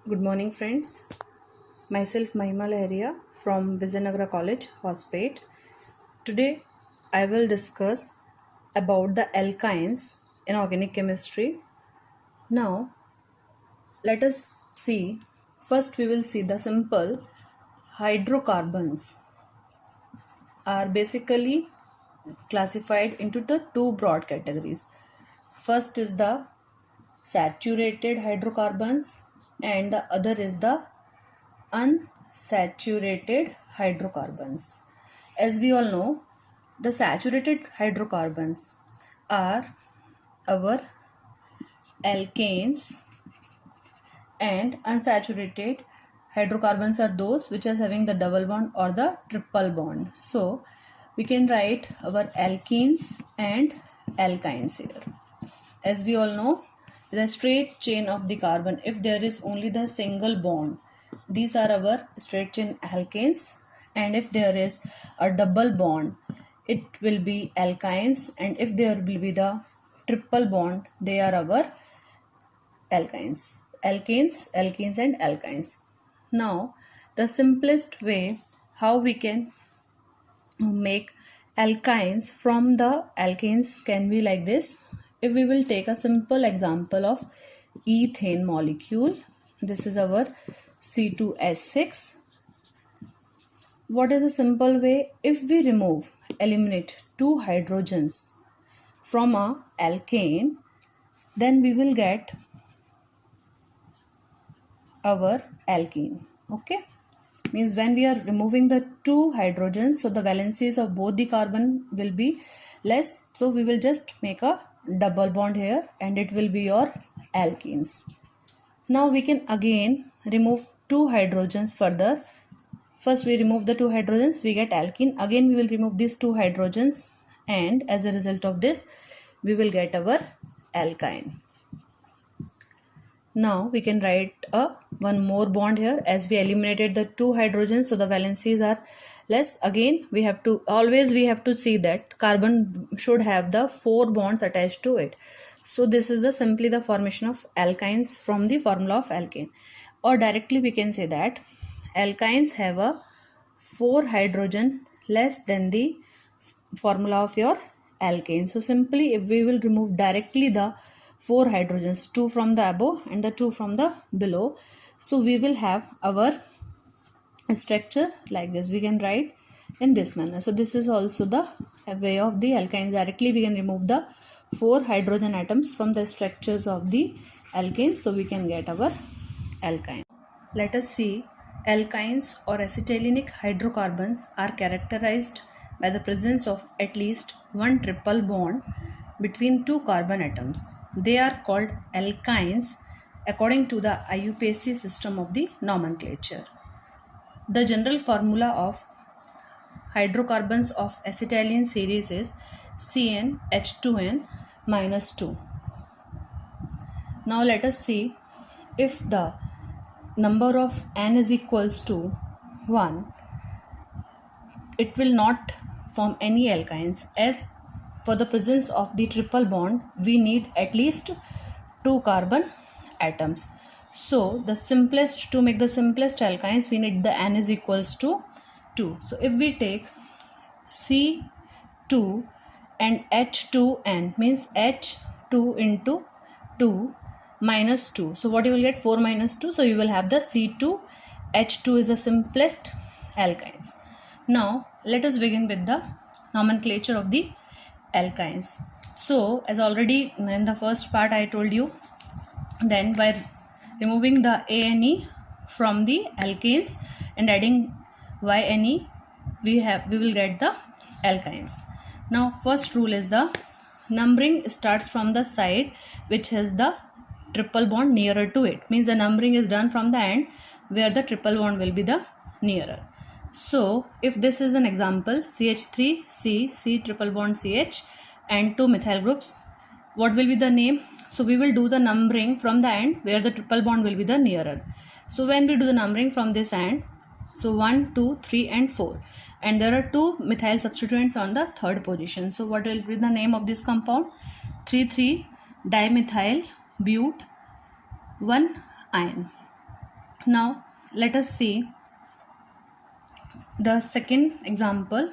Good morning, friends. Myself Mahima Laharia from Vizianagara College, Hospate. Today, I will discuss about the alkynes in organic chemistry. Now, let us see. First, we will see the simple hydrocarbons are basically classified into the two broad categories. First is the saturated hydrocarbons, and the other is the unsaturated hydrocarbons. As we all know, the saturated hydrocarbons are our alkanes, and unsaturated hydrocarbons are those which are having the double bond or the triple bond. So we can write our alkenes and alkynes here. As we all know, the straight chain of the carbon, if there is only the single bond, these are our straight chain alkanes, and if there is a double bond, it will be alkynes, and if there will be the triple bond, they are our alkynes. Alkanes, alkenes and alkynes. Now, the simplest way how we can make alkynes from the alkanes can be like this. If we will take a simple example of ethane molecule, this is our C2H6. What is a simple way? If we eliminate two hydrogens from a alkane, then we will get our alkene. Okay, means when we are removing the two hydrogens, so the valencies of both the carbon will be less, so we will just make a double bond here and it will be your alkenes. Now we can again remove two hydrogens further. First we remove the two hydrogens, we get alkene. Again we will remove these two hydrogens, and as a result of this we will get our alkyne. Now we can write one more bond here. As we eliminated the two hydrogens, so the valencies are less. Again we have to see that carbon should have the four bonds attached to it. So this is simply the formation of alkynes from the formula of alkane. Or directly we can say that alkynes have a 4 hydrogen less than the formula of your alkane. So simply if we will remove directly the 4 hydrogens, 2 from the above and the 2 from the below, so we will have our structure like this. We can write in this manner. So this is also the way of the alkynes. Directly we can remove the 4 hydrogen atoms from the structures of the alkanes, so we can get our alkyne. Let us see. Alkynes or acetylenic hydrocarbons are characterized by the presence of at least one triple bond between two carbon atoms. They are called alkynes according to the IUPAC system of the nomenclature. The general formula of hydrocarbons of acetylene series is CnH2n minus 2. Now let us see, if the number of n is equals to 1, it will not form any alkynes, as for the presence of the triple bond we need at least 2 carbon atoms. So to make the simplest alkynes we need the n is equals to 2. So if we take C2 and H2n, means H2 into 2 minus 2. So what you will get? 4 minus 2. So you will have the C2H2 is the simplest alkynes. Now let us begin with the nomenclature of the alkynes. So as already in the first part I told you, then by removing the ANE from the alkanes and adding YNE, we will get the alkynes. Now first rule is the numbering starts from the side which has the triple bond nearer to it, means the numbering is done from the end where the triple bond will be the nearer. So if this is an example, CH3C, C triple bond CH and 2 methyl groups, what will be the name? So we will do the numbering from the end where the triple bond will be the nearer. So when we do the numbering from this end, so 1, 2, 3 and 4, and there are 2 methyl substituents on the third position. So what will be the name of this compound? 3,3 dimethyl but 1 ion. Now let us see the second example.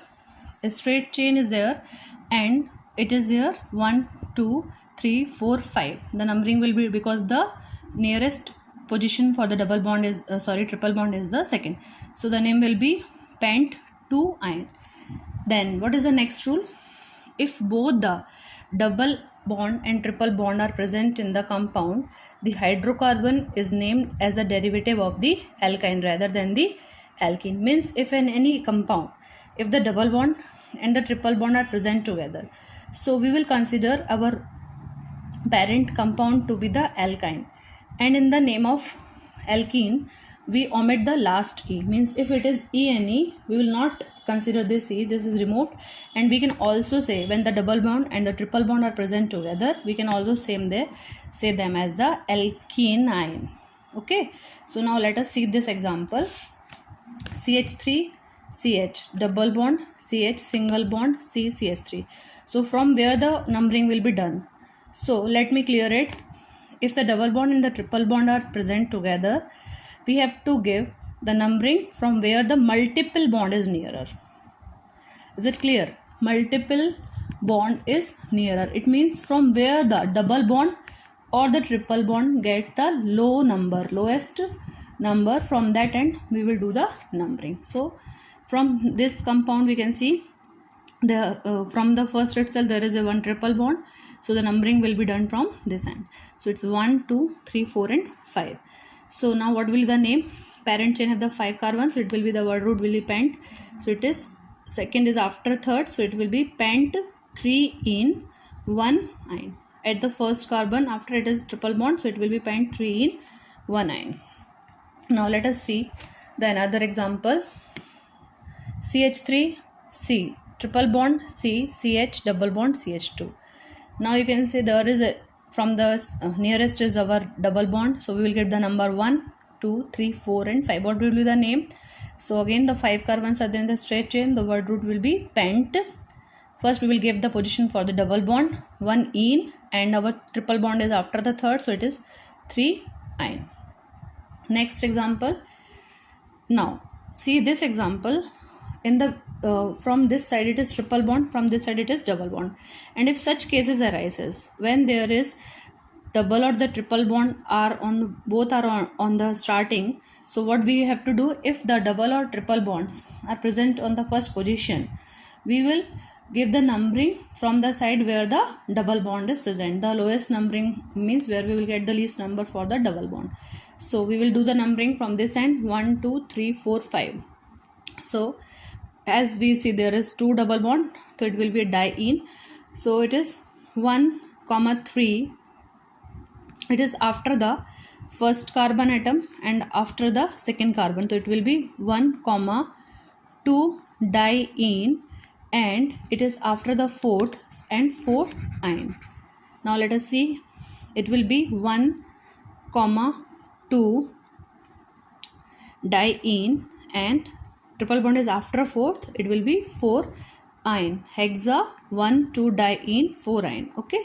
A straight chain is there and it is here 1 2 3 4 5. The numbering will be because the nearest position for the double bond is triple bond is the second, so the name will be pent 2 iron. Then what is the next rule? If both the double bond and triple bond are present in the compound, the hydrocarbon is named as the derivative of the alkyne rather than the alkene. Means if in any compound, if the double bond and the triple bond are present together, so we will consider our parent compound to be the alkyne, and in the name of alkene we omit the last e. Means if it is ene, we will not consider this e, this is removed. And we can also say when the double bond and the triple bond are present together, we can also say them as the alkene ion. Okay, so now let us see this example. CH3 CH double bond, CH single bond, C CH3. So from where the numbering will be done? So let me clear it. If the double bond and the triple bond are present together, we have to give the numbering from where the multiple bond is nearer. Is it clear? Multiple bond is nearer. It means from where the double bond or the triple bond get the lowest number, from that end we will do the numbering. So from this compound we can see from the first itself there is a one triple bond, so the numbering will be done from this end. So it's 1 2 3 4 and 5. So now what will be the name? Parent chain have the 5 carbons, so it will be the word root will be pent. So it is second is after third, so it will be pent 3 in 1 ion. At the first carbon after it is triple bond, so it will be pent 3 in 1 ion. Now let us see the another example. CH3 C triple bond C CH double bond CH2. Now you can say there is a from the nearest is our double bond, so we will get the number 1 2 3 4 and 5. What will be the name? So again the 5 carbons are there in the straight chain, the word root will be pent. First we will give the position for the double bond 1 in, and our triple bond is after the third, so it is 3 ion. Next example. Now see this example. In the from this side it is triple bond, from this side it is double bond, and if such cases arises when there is double or the triple bond are on both are on the starting, so what we have to do, if the double or triple bonds are present on the first position, we will give the numbering from the side where the double bond is present. The lowest numbering means where we will get the least number for the double bond. So we will do the numbering from this end 1 2 3 4 5. So as we see there is 2 double bond, so it will be a diene. So it is 1 comma 3, it is after the first carbon atom and after the second carbon, so it will be 1 comma 2 diene, and it is after the fourth and fourth ion. Now let us see, it will be 1 comma 2 diene, and triple bond is after fourth, it will be 4 ion. Hexa 1 2 diene 4 ion. Okay,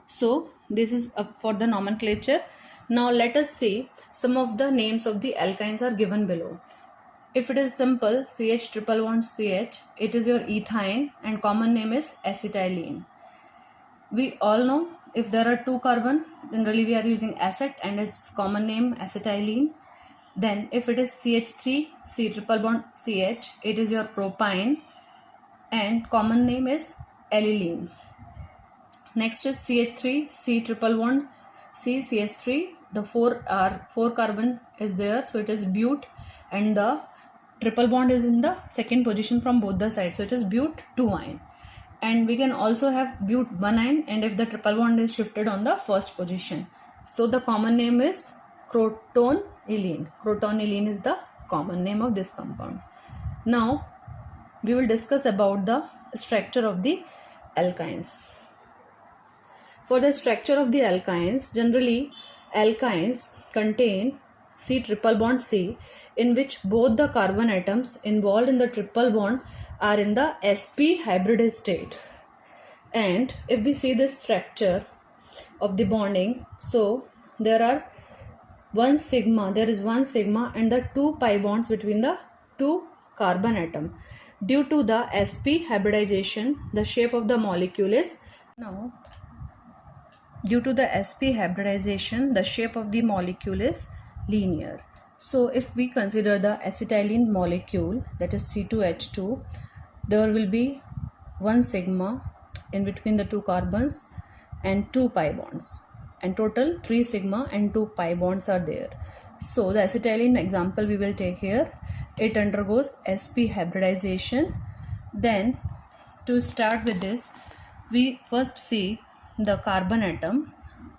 so this is up for the nomenclature. Now let us see some of the names of the alkynes are given below. If it is simple CH triple bond CH, it is your ethine and common name is acetylene. We all know if there are 2 carbon, generally we are using acet and its common name acetylene. Then if it is CH3 C triple bond CH, it is your propyne and common name is aniline. Next is CH3 C triple bond C CH3, the 4 carbon is there, so it is bute, and the triple bond is in the second position from both the sides, so it is bute 2 ion. And we can also have bute 1 ion, and if the triple bond is shifted on the first position, so the common name is crotonylene. Crotonylene is the common name of this compound. Now we will discuss about the structure of the alkynes. For the structure of the alkynes, generally alkynes contain C triple bond C, in which both the carbon atoms involved in the triple bond are in the sp hybrid state. And if we see the structure of the bonding, so there are one sigma, there is one sigma and the 2 pi bonds between the two carbon atom. Due to the sp hybridization, the shape of the molecule is due to the sp hybridization, the shape of the molecule is linear. So if we consider the acetylene molecule, that is C2H2, there will be one sigma in between the two carbons and 2 pi bonds, and total 3 sigma and 2 pi bonds are there. So the acetylene example we will take here, it undergoes sp hybridization. Then to start with this, we first see the carbon atom.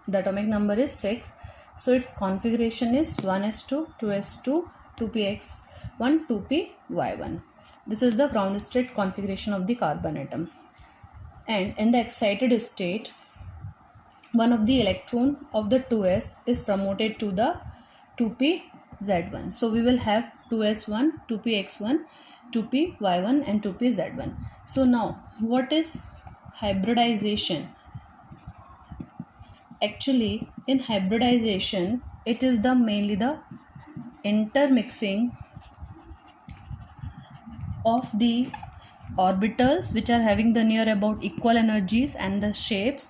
The atomic number is 6, so its configuration is 1s2, 2s2, 2px1, 2py1. This is the ground state configuration of the carbon atom. And in the excited state, one of the electron of the 2s is promoted to the 2pz1. So we will have 2s1, 2px1, 2py1 and 2pz1. So now what is hybridization? Actually, in hybridization, it is mainly the intermixing of the orbitals which are having the near about equal energies and the shapes,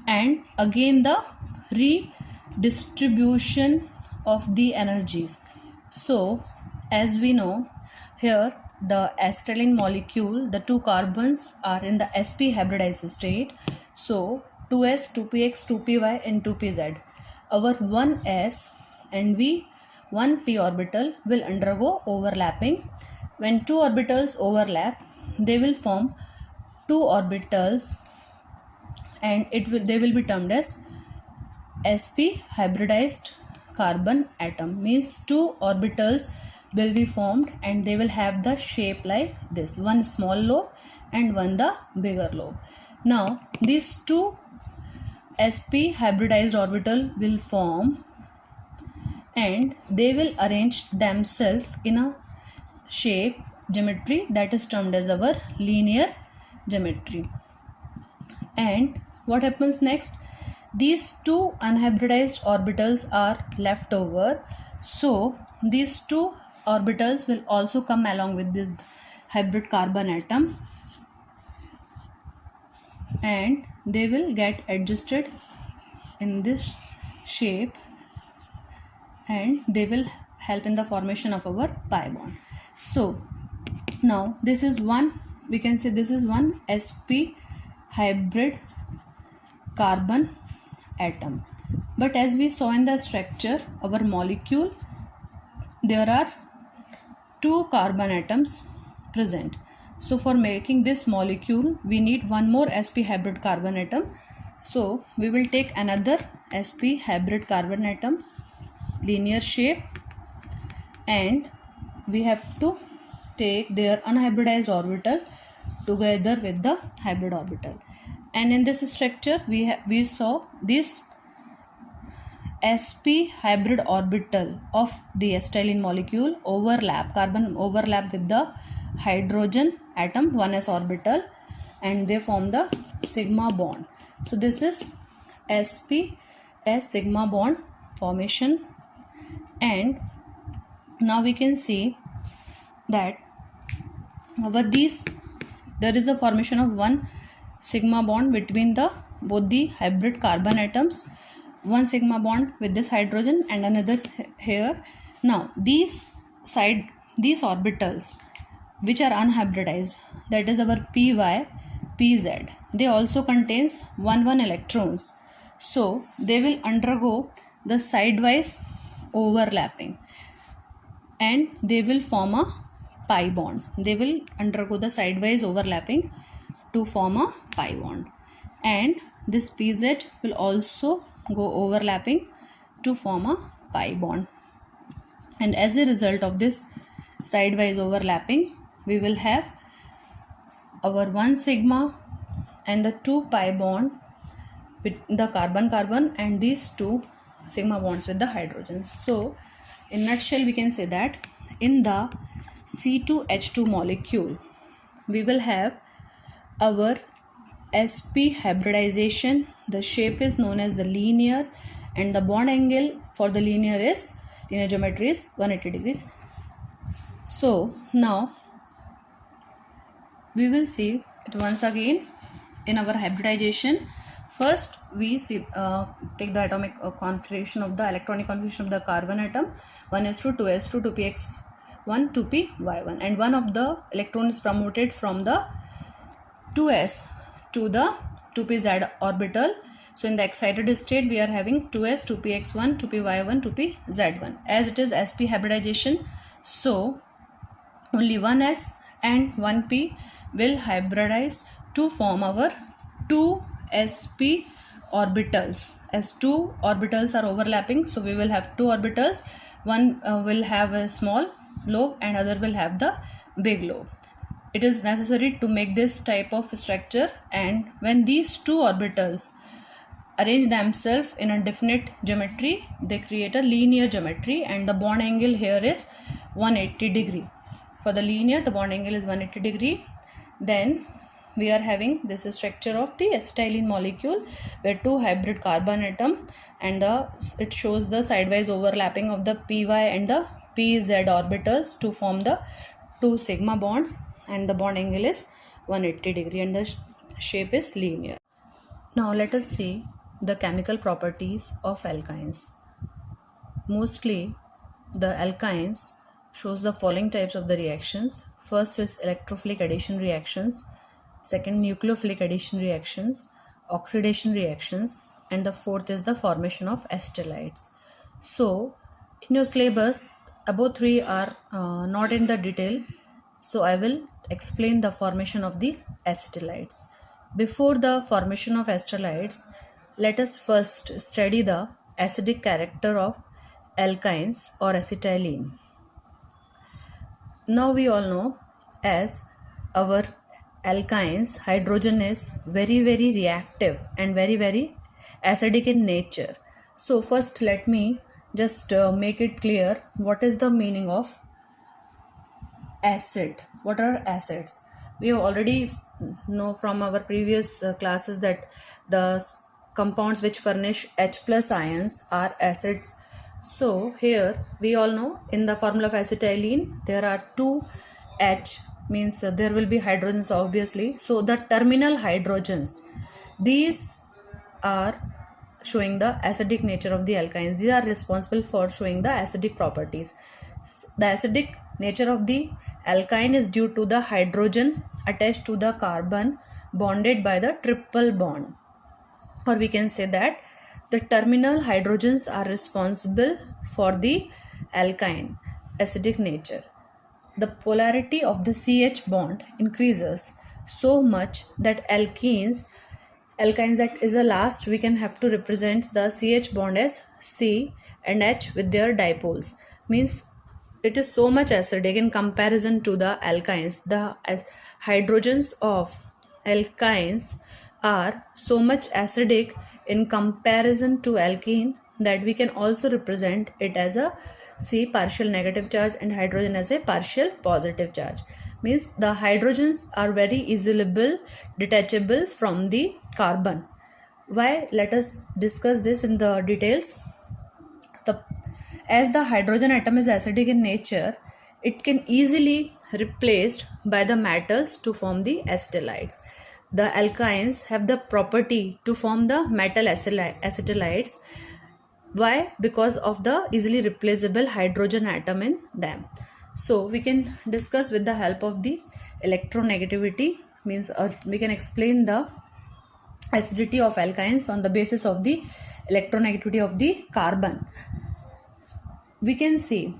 and again the redistribution of the energies. So as we know, here the acetylene molecule, the two carbons are in the sp hybridized state. So 2s, 2px, 2py and 2pz. Our 1s and 1p orbital will undergo overlapping. When two orbitals overlap, they will form two orbitals, and they will be termed as sp hybridized carbon atom. Means two orbitals will be formed and they will have the shape like this, one small lobe and one the bigger lobe. Now these two sp hybridized orbital will form and they will arrange themselves in a shape geometry that is termed as our linear geometry. And what happens next? These two unhybridized orbitals are left over. So these two orbitals will also come along with this hybrid carbon atom, and they will get adjusted in this shape, and they will help in the formation of our pi bond. So now this is one, we can say this is one sp hybrid carbon atom. But as we saw in the structure, our molecule, there are two carbon atoms present. So for making this molecule, we need one more sp hybrid carbon atom. So we will take another sp hybrid carbon atom, linear shape, and we have to take their unhybridized orbital together with the hybrid orbital. And in this structure, we saw this sp hybrid orbital of the acetylene molecule carbon overlap with the hydrogen atom 1s orbital, and they form the sigma bond. So this is sp as sigma bond formation. And now we can see that there is a formation of one sigma bond between both the hybrid carbon atoms, one sigma bond with this hydrogen and another here. Now these orbitals which are unhybridized, that is our py, pz, they also contains 1 electrons. So they will undergo the sidewise overlapping and they will form a pi bond. They will undergo the sidewise overlapping to form a pi bond, and this pz will also go overlapping to form a pi bond. And as a result of this sidewise overlapping, we will have our 1 sigma and the 2 pi bond with the carbon and these 2 sigma bonds with the hydrogens. So in nutshell, we can say that in the C2H2 molecule, we will have our sp hybridization. The shape is known as the linear, and the bond angle for the linear geometry is 180 degrees. So now we will see it once again in our hybridization. First we see take the atomic configuration of the electronic configuration of the carbon atom, 1s2 2s2 2px1 2py1, and one of the electron is promoted from the 2s to the 2pz orbital. So in the excited state we are having 2s 2px1 2py1 2pz1. As it is sp hybridization, so only 1s and 1p will hybridize to form our 2sp orbitals. As two orbitals are overlapping, so we will have two orbitals. One will have a small lobe and other will have the big lobe. It is necessary to make this type of structure, and when these two orbitals arrange themselves in a definite geometry, they create a linear geometry, and the bond angle here is 180 degree. For the linear, the bond angle is 180 degree. Then we are having this structure of the acetylene molecule where two hybrid carbon atom, and it shows the sidewise overlapping of the py and the pz orbitals to form the two sigma bonds, and the bond angle is 180 degree and the shape is linear. Now let us see the chemical properties of alkynes. Mostly the alkynes shows the following types of the reactions. First is electrophilic addition reactions, second nucleophilic addition reactions, oxidation reactions, and the fourth is the formation of acetylides. So in your syllabus above three are not in the detail, so I will explain the formation of the acetylides. Before the formation of acetylides, let us first study the acidic character of alkynes or acetylene. Now we all know, as our alkynes, hydrogen is very reactive and very acidic in nature. So first let me just make it clear what is the meaning of acid. What are acids? We have already know from our previous classes that the compounds which furnish H plus ions are acids. So here we all know in the formula of acetylene there are two H, means there will be hydrogens obviously. So the terminal hydrogens, these are showing the acidic nature of the alkynes. These are responsible for showing the acidic properties. The acidic nature of the alkyne is due to the hydrogen attached to the carbon bonded by the triple bond, or we can say that the terminal hydrogens are responsible for the alkyne acidic nature. The polarity of the CH bond increases so much that alkynes that is the last, we can have to represent the CH bond as C and H with their dipoles. Means it is so much acidic in comparison to the alkynes. The hydrogens of alkynes are so much acidic in comparison to alkene that we can also represent it as a C partial negative charge and hydrogen as a partial positive charge. Means the hydrogens are very easily detachable from the carbon. Why? Let us discuss this in the details. As the hydrogen atom is acidic in nature, it can easily replaced by the metals to form the acetylides. The alkynes have the property to form the metal acetylides. Why? Because of the easily replaceable hydrogen atom in them. So we can discuss with the help of the electronegativity, means we can explain the acidity of alkynes on the basis of the electronegativity of the carbon. We can see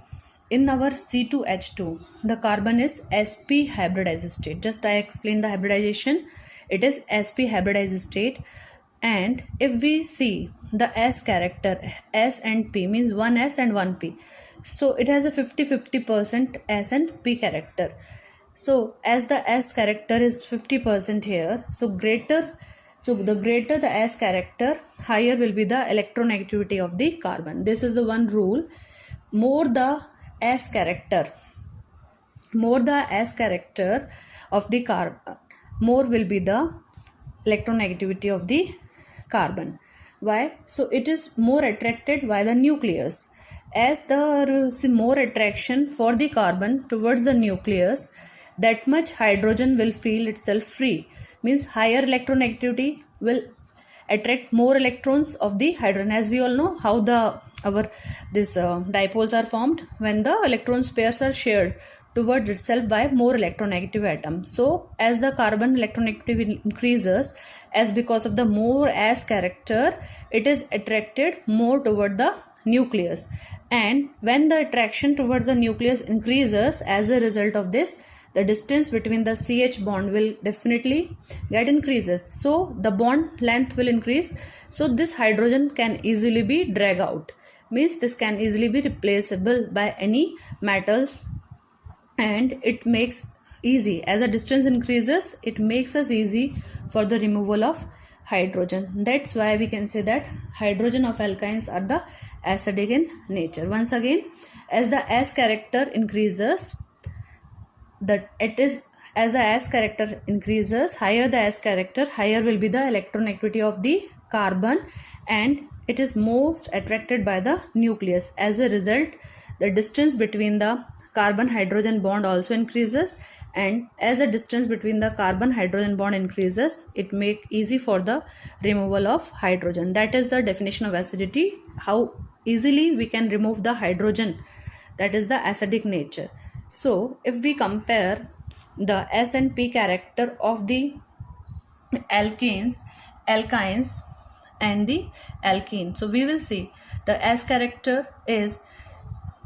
in our C2H2 the carbon is sp hybridized state. Just I explained the hybridization. It is sp hybridized state, and if we see the S character, S and P means 1S and 1P, so it has a 50-50% S and P character. So as the S character is 50% here, so the greater the S character, higher will be the electronegativity of the carbon. This is the one rule. More the S character of the carbon, more will be the electronegativity of the carbon. Why? So it is more attracted by the nucleus. As there is more attraction for the carbon towards the nucleus, that much hydrogen will feel itself free. Means higher electronegativity will attract more electrons of the hydrogen. As we all know how the our this dipoles are formed when the electrons pairs are shared towards itself by more electronegative atoms. So as the carbon electronegativity increases, as because of the more as character, it is attracted more toward the nucleus, and when the attraction towards the nucleus increases, as a result of this, the distance between the CH bond will definitely get increases. So the bond length will increase. So this hydrogen can easily be dragged out. Means this can easily be replaceable by any metals, and it makes easy. As the distance increases, it makes us easy for the removal of hydrogen. That's why we can say that hydrogen of alkynes are the acidic in nature. Once again, as the S character increases, as the S character increases, higher the S character, higher will be the electronegativity of the carbon, and it is most attracted by the nucleus. As a result, the distance between the carbon hydrogen bond also increases, and as the distance between the carbon hydrogen bond increases, it make easy for the removal of hydrogen. That is the definition of acidity, how easily we can remove the hydrogen. That is the acidic nature. So if we compare the S and P character of the alkenes and the alkene, so we will see the S character is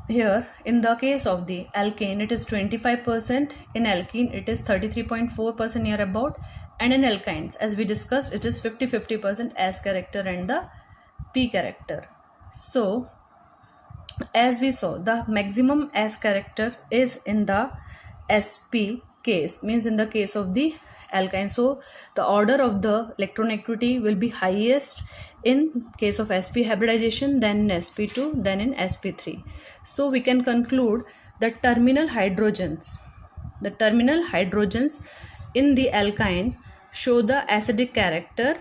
here. In the case of the alkane, it is 25%, in alkene it is 33.4% near about, and in alkynes, as we discussed, it is 50% S character and the P character. So as we saw, the maximum S character is in the Sp case, means in the case of the alkyne. So the order of the electronegativity will be highest in case of Sp hybridization, then in Sp2, then in Sp3. So we can conclude the terminal hydrogens in the alkyne show the acidic character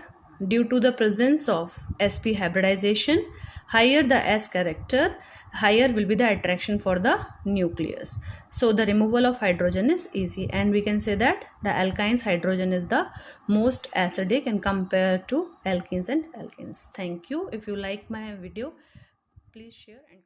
due to the presence of Sp hybridization. Higher the S character, higher will be the attraction for the nucleus. So the removal of hydrogen is easy, and we can say that the alkynes hydrogen is the most acidic and compared to alkenes and alkenes. Thank you. If you like my video, please share and